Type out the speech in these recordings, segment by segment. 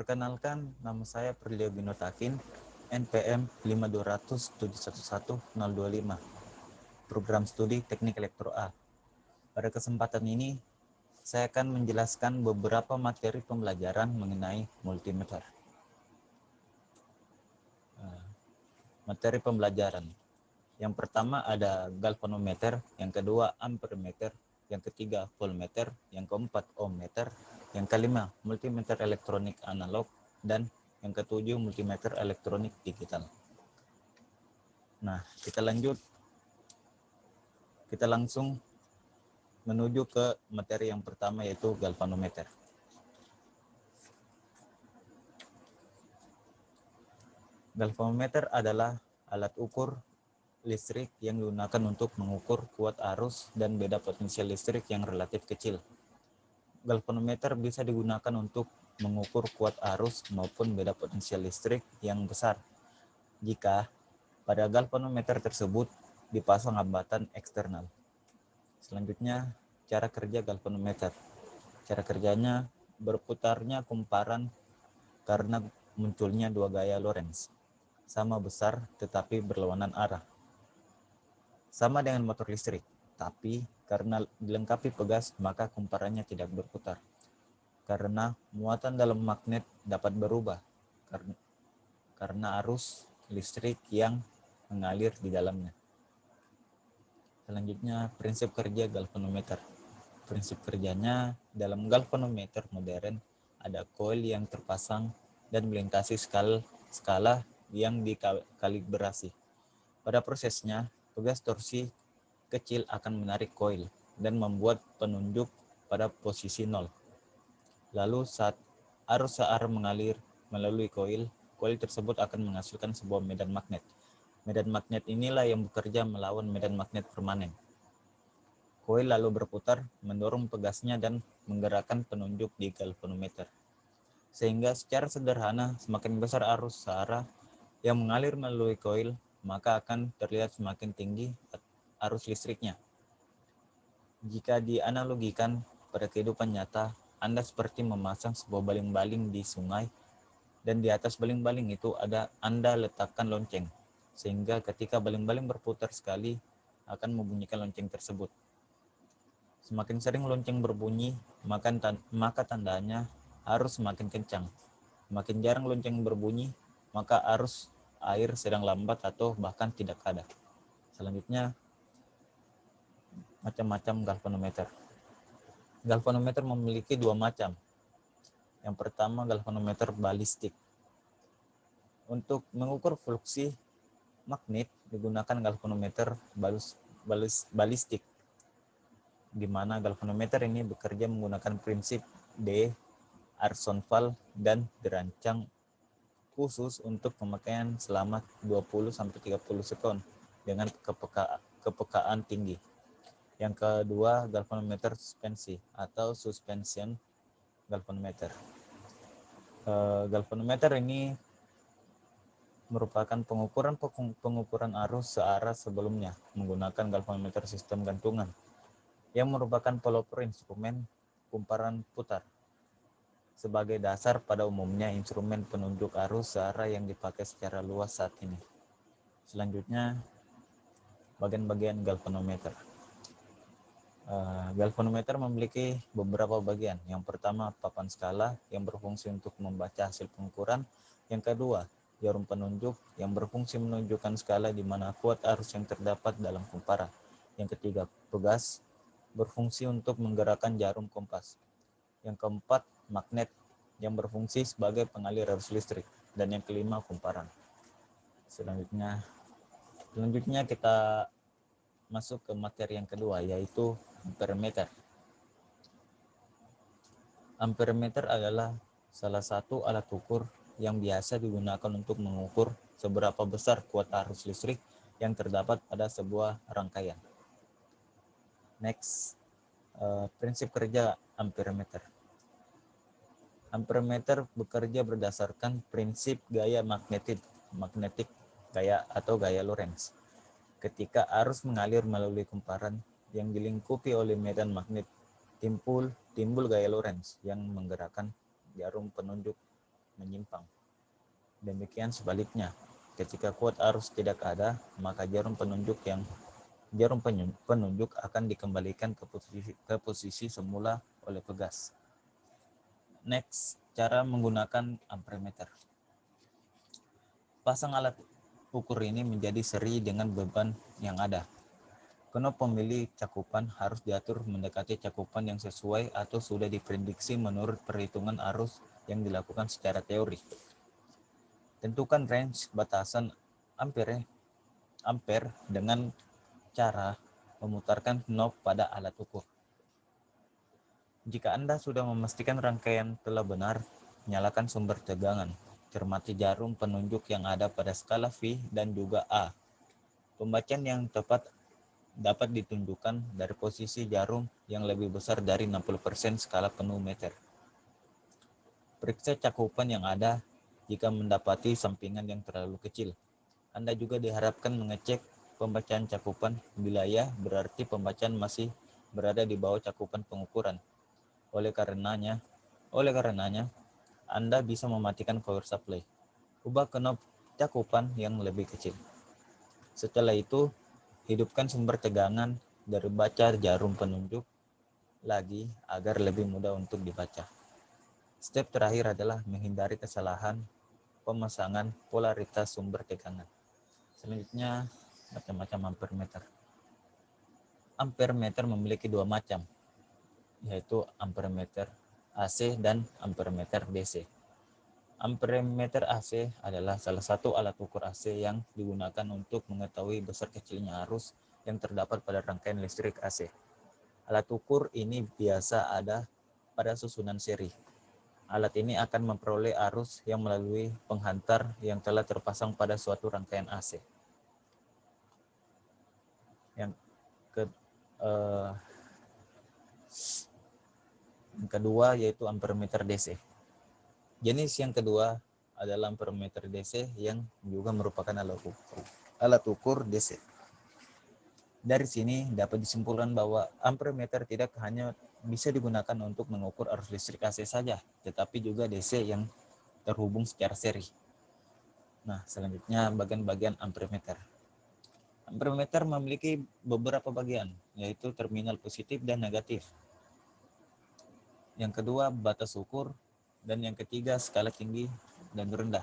Perkenalkan, nama saya Prilio Binotakin, NPM 52007111025, Program Studi Teknik Elektro A. Pada kesempatan ini, saya akan menjelaskan beberapa materi pembelajaran mengenai multimeter. Materi pembelajaran. Yang pertama ada galvanometer, yang kedua ampermeter, yang ketiga voltmeter, yang keempat ohmmeter, yang kelima multimeter elektronik analog, dan yang ketujuh multimeter elektronik digital. Nah, kita langsung menuju ke materi yang pertama, yaitu galvanometer. Galvanometer adalah alat ukur listrik yang digunakan untuk mengukur kuat arus dan beda potensial listrik yang relatif kecil. Galvanometer bisa digunakan untuk mengukur kuat arus maupun beda potensial listrik yang besar jika pada galvanometer tersebut dipasang hambatan eksternal. Selanjutnya, cara kerja galvanometer. Cara kerjanya berputarnya kumparan karena munculnya dua gaya Lorentz, sama besar tetapi berlawanan arah. Sama dengan motor listrik, tapi karena dilengkapi pegas maka kumparannya tidak berputar. Karena muatan dalam magnet dapat berubah karena arus listrik yang mengalir di dalamnya. Selanjutnya, prinsip kerja galvanometer. Prinsip kerjanya, dalam galvanometer modern ada koil yang terpasang dan melintasi skala yang dikalibrasi. Pada prosesnya, pegas torsi kecil akan menarik koil dan membuat penunjuk pada posisi 0. Lalu saat arus searah mengalir melalui koil tersebut akan menghasilkan sebuah medan magnet. Medan magnet inilah yang bekerja melawan medan magnet permanen. Koil lalu berputar, mendorong pegasnya dan menggerakkan penunjuk di galvanometer. Sehingga secara sederhana, semakin besar arus searah yang mengalir melalui koil, maka akan terlihat semakin tinggi arus listriknya. Jika dianalogikan pada kehidupan nyata, Anda seperti memasang sebuah baling-baling di sungai, dan di atas baling-baling itu Anda letakkan lonceng, sehingga ketika baling-baling berputar sekali, akan membunyikan lonceng tersebut. Semakin sering lonceng berbunyi, maka tandanya arus semakin kencang. Semakin jarang lonceng berbunyi, maka arus air sedang lambat atau bahkan tidak ada. Selanjutnya, macam-macam galvanometer. Galvanometer memiliki dua macam. Yang pertama, galvanometer balistik. Untuk mengukur fluksi magnet digunakan galvanometer balistik, di mana galvanometer ini bekerja menggunakan prinsip D'Arsonval dan dirancang khusus untuk pemakaian selama 20-30 sekon dengan kepekaan tinggi. Yang kedua, galvanometer suspensi atau suspension galvanometer. Galvanometer ini merupakan pengukuran arus searah sebelumnya menggunakan galvanometer sistem gantungan yang merupakan pelopor instrumen kumparan putar. Sebagai dasar, pada umumnya instrumen penunjuk arus searah yang dipakai secara luas saat ini. Selanjutnya, bagian-bagian galvanometer. Galvanometer memiliki beberapa bagian. Yang pertama, papan skala yang berfungsi untuk membaca hasil pengukuran. Yang kedua, jarum penunjuk yang berfungsi menunjukkan skala di mana kuat arus yang terdapat dalam kumparan. Yang ketiga, pegas berfungsi untuk menggerakkan jarum kompas. Yang keempat, magnet yang berfungsi sebagai pengalir arus listrik. Dan yang kelima, kumparan. Selanjutnya kita masuk ke materi yang kedua, yaitu ampermeter. Ampermeter adalah salah satu alat ukur yang biasa digunakan untuk mengukur seberapa besar kuat arus listrik yang terdapat pada sebuah rangkaian. Next, prinsip kerja ampermeter. Ampermeter bekerja berdasarkan prinsip gaya magnetik gaya atau gaya Lorentz. Ketika arus mengalir melalui kumparan yang dilingkupi oleh medan magnet, timbul gaya Lorentz yang menggerakkan jarum penunjuk menyimpang. Demikian sebaliknya, ketika kuat arus tidak ada, maka jarum penunjuk akan dikembalikan ke posisi semula oleh pegas. Next, cara menggunakan ampermeter. Pasang alat ukur ini menjadi seri dengan beban yang ada. Knop pemilih cakupan harus diatur mendekati cakupan yang sesuai atau sudah diprediksi menurut perhitungan arus yang dilakukan secara teori. Tentukan range batasan ampere dengan cara memutarkan knob pada alat ukur. Jika Anda sudah memastikan rangkaian telah benar, nyalakan sumber tegangan. Cermati jarum penunjuk yang ada pada skala V dan juga A. Pembacaan yang tepat dapat ditunjukkan dari posisi jarum yang lebih besar dari 60% skala penuh meter. Periksa cakupan yang ada jika mendapati sampingan yang terlalu kecil. Anda juga diharapkan mengecek pembacaan cakupan. Bila ya, berarti pembacaan masih berada di bawah cakupan pengukuran. Oleh karenanya, Anda bisa mematikan power supply. Ubah knob cakupan yang lebih kecil. Setelah itu, hidupkan sumber tegangan dari baca jarum penunjuk lagi agar lebih mudah untuk dibaca. Step terakhir adalah menghindari kesalahan pemasangan polaritas sumber tegangan. Selanjutnya, macam-macam ampermeter. Ampermeter memiliki dua macam, yaitu ampermeter AC dan ampermeter DC. Ampermeter AC adalah salah satu alat ukur AC yang digunakan untuk mengetahui besar kecilnya arus yang terdapat pada rangkaian listrik AC. Alat ukur ini biasa ada pada susunan seri. Alat ini akan memperoleh arus yang melalui penghantar yang telah terpasang pada suatu rangkaian AC. Yang kedua yaitu ampermeter DC. Jenis yang kedua adalah ampermeter DC yang juga merupakan alat ukur DC. Dari sini dapat disimpulkan bahwa ampermeter tidak hanya bisa digunakan untuk mengukur arus listrik AC saja, tetapi juga DC yang terhubung secara seri. Nah, selanjutnya bagian-bagian ampermeter. Ampermeter memiliki beberapa bagian, yaitu terminal positif dan negatif. Yang kedua, batas ukur. Dan yang ketiga, skala tinggi dan rendah,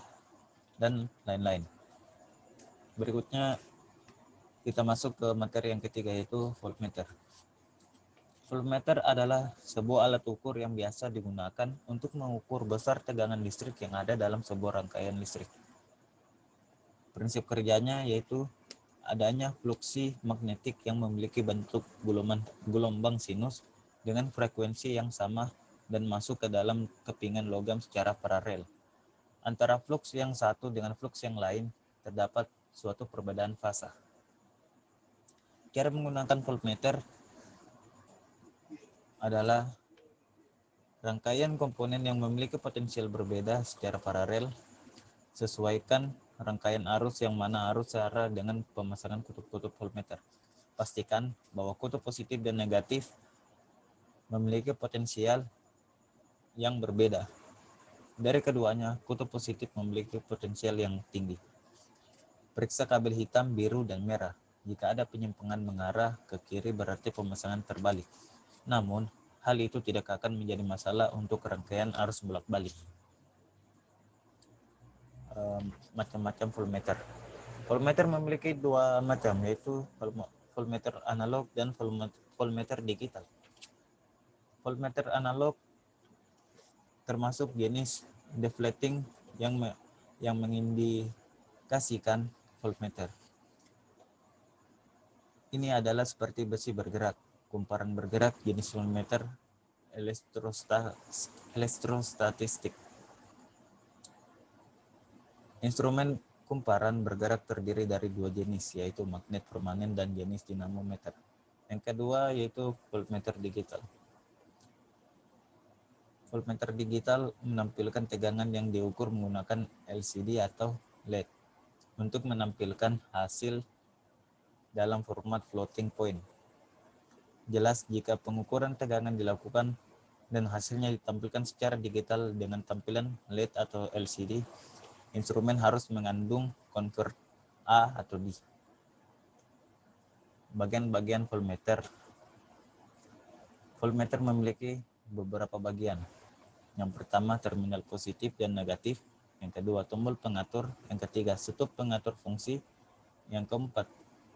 dan lain-lain. Berikutnya, kita masuk ke materi yang ketiga, yaitu voltmeter. Voltmeter adalah sebuah alat ukur yang biasa digunakan untuk mengukur besar tegangan listrik yang ada dalam sebuah rangkaian listrik. Prinsip kerjanya yaitu adanya fluksi magnetik yang memiliki bentuk gelombang sinus dengan frekuensi yang sama dan masuk ke dalam kepingan logam secara paralel. Antara fluks yang satu dengan fluks yang lain terdapat suatu perbedaan fasa. Cara menggunakan voltmeter adalah rangkaian komponen yang memiliki potensial berbeda secara paralel. Sesuaikan rangkaian arus yang mana arus searah dengan pemasangan kutub-kutub voltmeter. Pastikan bahwa kutub positif dan negatif memiliki potensial yang berbeda. Dari keduanya, kutub positif memiliki potensial yang tinggi. Periksa kabel hitam, biru, dan merah. Jika ada penyimpangan mengarah ke kiri berarti pemasangan terbalik. Namun, hal itu tidak akan menjadi masalah untuk rangkaian arus bolak-balik. Macam-macam voltmeter. Voltmeter memiliki dua macam, yaitu voltmeter analog dan voltmeter digital. Voltmeter analog termasuk jenis deflecting yang mengindikasikan voltmeter. Ini adalah seperti besi bergerak, kumparan bergerak jenis voltmeter elektrostatistik. Instrumen kumparan bergerak terdiri dari dua jenis, yaitu magnet permanen dan jenis dinamometer. Yang kedua yaitu voltmeter digital. Voltmeter digital menampilkan tegangan yang diukur menggunakan LCD atau LED untuk menampilkan hasil dalam format floating point. Jelas jika pengukuran tegangan dilakukan dan hasilnya ditampilkan secara digital dengan tampilan LED atau LCD. Instrumen harus mengandung convert A atau D. Bagian-bagian voltmeter. Voltmeter memiliki beberapa bagian. Yang pertama, terminal positif dan negatif. Yang kedua, tombol pengatur. Yang ketiga, stop pengatur fungsi. Yang keempat,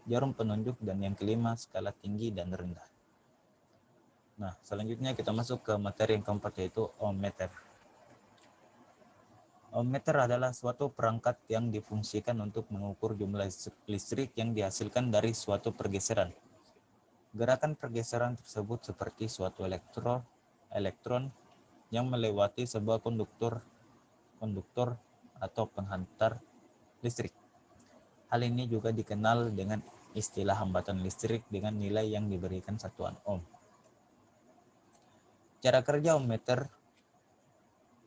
jarum penunjuk. Dan yang kelima, skala tinggi dan rendah. Nah, selanjutnya kita masuk ke materi yang keempat, yaitu ohmmeter. Ohmmeter adalah suatu perangkat yang difungsikan untuk mengukur jumlah listrik yang dihasilkan dari suatu pergeseran. Gerakan pergeseran tersebut seperti suatu elektron yang melewati sebuah konduktor atau penghantar listrik. Hal ini juga dikenal dengan istilah hambatan listrik dengan nilai yang diberikan satuan ohm. Cara kerja ohmmeter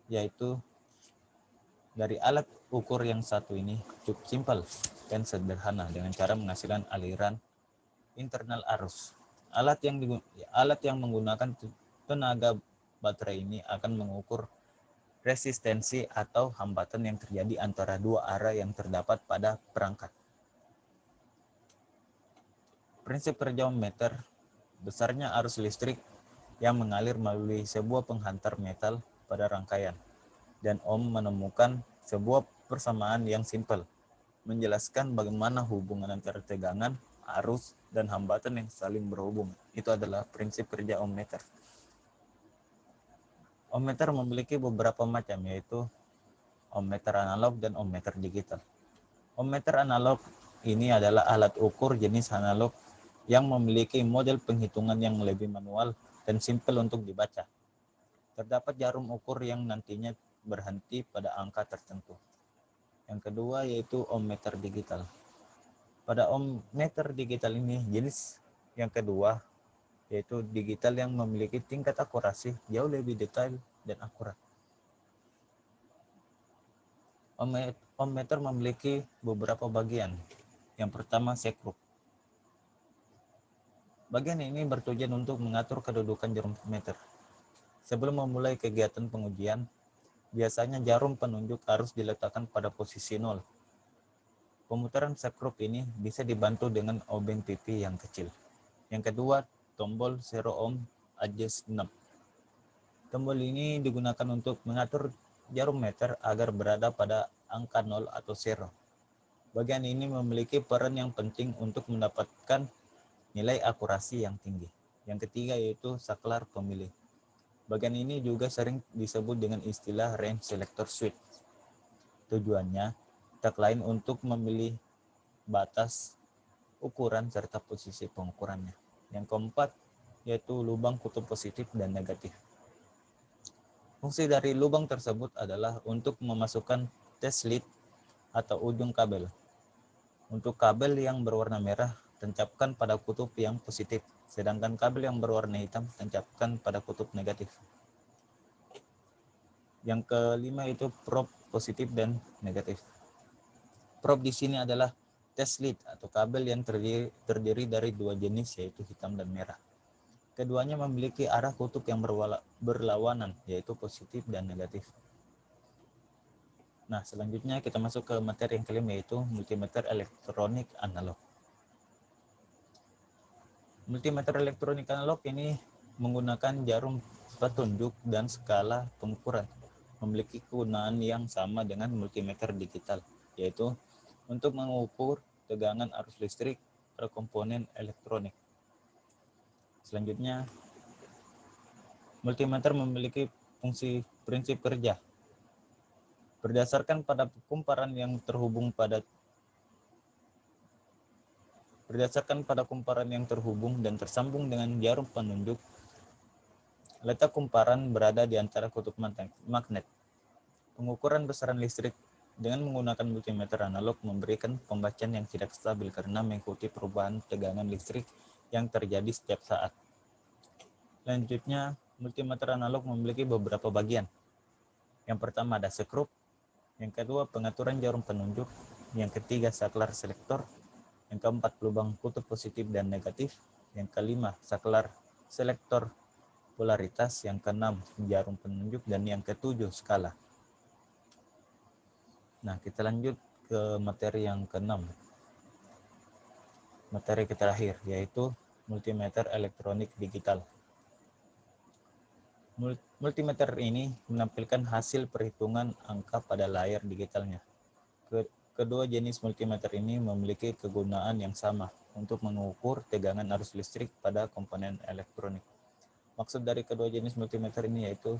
yaitu dari alat ukur yang satu ini cukup simpel dan sederhana dengan cara menghasilkan aliran internal arus. Alat yang menggunakan tenaga baterai ini akan mengukur resistensi atau hambatan yang terjadi antara dua arah yang terdapat pada perangkat. Prinsip kerja ohmmeter, besarnya arus listrik yang mengalir melalui sebuah penghantar metal pada rangkaian. Dan Ohm menemukan sebuah persamaan yang simpel, menjelaskan bagaimana hubungan antara tegangan, arus, dan hambatan yang saling berhubung. Itu adalah prinsip kerja ohmmeter. Ohmmeter memiliki beberapa macam, yaitu ohmmeter analog dan ohmmeter digital. Ohmmeter analog ini adalah alat ukur jenis analog yang memiliki model penghitungan yang lebih manual dan simpel untuk dibaca. Terdapat jarum ukur yang nantinya berhenti pada angka tertentu. Yang kedua yaitu ohmmeter digital. Pada ohmmeter digital ini jenis yang kedua yaitu digital yang memiliki tingkat akurasi jauh lebih detail dan akurat. Ohmmeter memiliki beberapa bagian. Yang pertama, sekrup. Bagian ini bertujuan untuk mengatur kedudukan jarum ohmmeter. Sebelum memulai kegiatan pengujian, biasanya jarum penunjuk harus diletakkan pada posisi 0. Pemutaran sekrup ini bisa dibantu dengan obeng pipi yang kecil. Yang kedua, tombol 0 ohm adjust knob. Tombol ini digunakan untuk mengatur jarum meter agar berada pada angka 0 atau 0. Bagian ini memiliki peran yang penting untuk mendapatkan nilai akurasi yang tinggi. Yang ketiga yaitu saklar pemilih. Bagian ini juga sering disebut dengan istilah range selector switch. Tujuannya tak lain untuk memilih batas ukuran serta posisi pengukurannya. Yang keempat yaitu lubang kutub positif dan negatif. Fungsi dari lubang tersebut adalah untuk memasukkan test lead atau ujung kabel. Untuk kabel yang berwarna merah, tancapkan pada kutub yang positif, sedangkan kabel yang berwarna hitam tancapkan pada kutub negatif. Yang kelima itu probe positif dan negatif. Probe di sini adalah test lead atau kabel yang terdiri dari dua jenis yaitu hitam dan merah. Keduanya memiliki arah kutub yang berlawanan yaitu positif dan negatif. Nah, selanjutnya kita masuk ke materi yang kelima yaitu multimeter elektronik analog. Multimeter elektronik analog ini menggunakan jarum petunjuk dan skala pengukuran. Memiliki kegunaan yang sama dengan multimeter digital, yaitu untuk mengukur tegangan arus listrik pada komponen elektronik. Selanjutnya, multimeter memiliki fungsi prinsip kerja. Berdasarkan pada kumparan yang terhubung dan tersambung dengan jarum penunjuk, letak kumparan berada di antara kutub magnet. Pengukuran besaran listrik dengan menggunakan multimeter analog memberikan pembacaan yang tidak stabil karena mengikuti perubahan tegangan listrik yang terjadi setiap saat. Selanjutnya, multimeter analog memiliki beberapa bagian. Yang pertama ada sekrup, yang kedua pengaturan jarum penunjuk, yang ketiga saklar selektor, yang keempat lubang kutub positif dan negatif, yang kelima saklar selektor, polaritas, yang keenam jarum penunjuk, dan yang ketujuh skala. Nah, kita lanjut ke materi yang keenam. Materi terakhir, yaitu multimeter elektronik digital. Multimeter ini menampilkan hasil perhitungan angka pada layar digitalnya. Kedua jenis multimeter ini memiliki kegunaan yang sama untuk mengukur tegangan arus listrik pada komponen elektronik. Maksud dari kedua jenis multimeter ini yaitu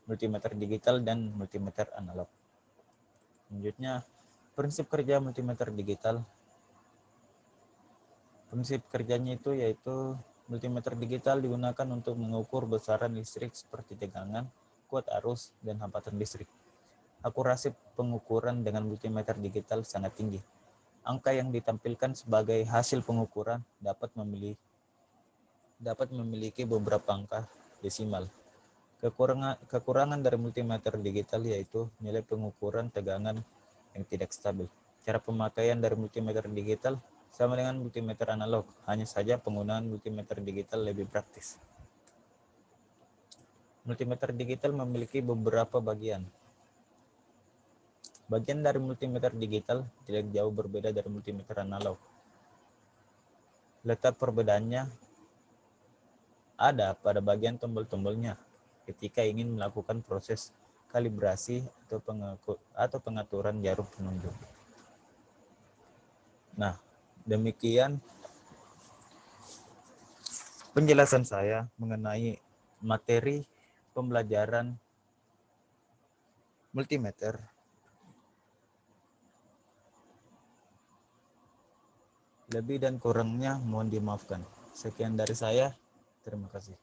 multimeter digital dan multimeter analog. Selanjutnya, prinsip kerja multimeter digital. Prinsip kerjanya itu yaitu multimeter digital digunakan untuk mengukur besaran listrik seperti tegangan, kuat arus, dan hambatan listrik. Akurasi pengukuran dengan multimeter digital sangat tinggi. Angka yang ditampilkan sebagai hasil pengukuran dapat memiliki beberapa angka desimal. Kekurangan dari multimeter digital yaitu nilai pengukuran tegangan yang tidak stabil. Cara pemakaian dari multimeter digital sama dengan multimeter analog, hanya saja penggunaan multimeter digital lebih praktis. Multimeter digital memiliki beberapa bagian. Bagian dari multimeter digital tidak jauh berbeda dari multimeter analog. Letak perbedaannya ada pada bagian tombol-tombolnya ketika ingin melakukan proses kalibrasi atau pengaturan jarum penunjuk. Nah, demikian penjelasan saya mengenai materi pembelajaran multimeter. Lebih dan kurangnya mohon dimaafkan. Sekian dari saya. Terima kasih.